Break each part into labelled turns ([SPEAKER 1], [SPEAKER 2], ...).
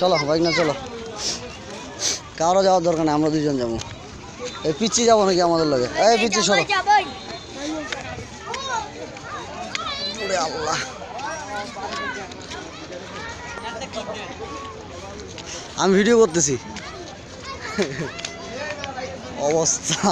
[SPEAKER 1] চলো বাইক না চলো, কারো যাওয়ার দরকার নেই, আমরা দুজন যাবো। এই পিচ্ছি যাবো নাকি আমাদের লগে? এই পিচ্ছি সরো। ওরে আল্লাহ, আমি ভিডিও করতেছি অবস্থা।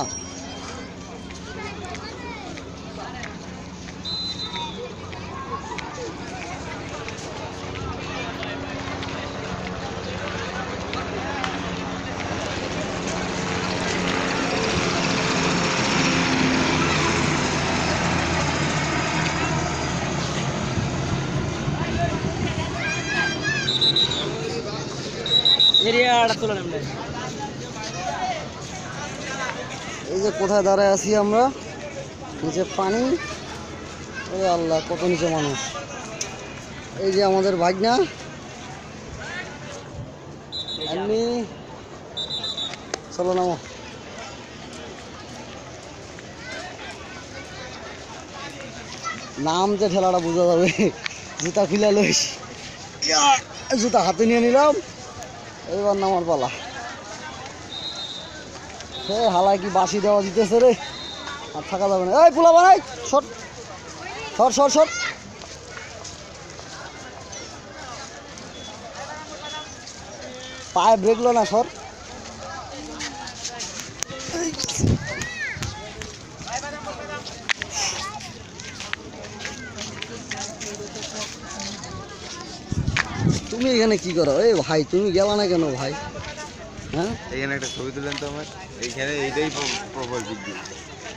[SPEAKER 1] এই যে কোথায় দাঁড়ায় আছি আমরা, নিচে পানি। ওরে আল্লাহ, কত নিচে মানুষ। এই যে আমাদের ভাগনা, এমনি চলো নামো। নাম যে ঠেলাটা বোঝা যাবে। জুতা খুলে লইস, জুতা হাতে নিয়ে নিলাম, এইবার নামার পালা। সে হালায় কি বাসি দেওয়া দিতেছে রে, আর থাকা যাবে না। এই পোলা বানাই শট, শট শট শট। পায়ে ব্রেক লো না, সর। তুমি এখানে কি করো? এই ভাই তুমি গেলা না কেন ভাই? হ্যাঁ,
[SPEAKER 2] এখানে একটা ছবি তুলেন তো আমার, এইখানে এইটাই প্রবল ভিডিও।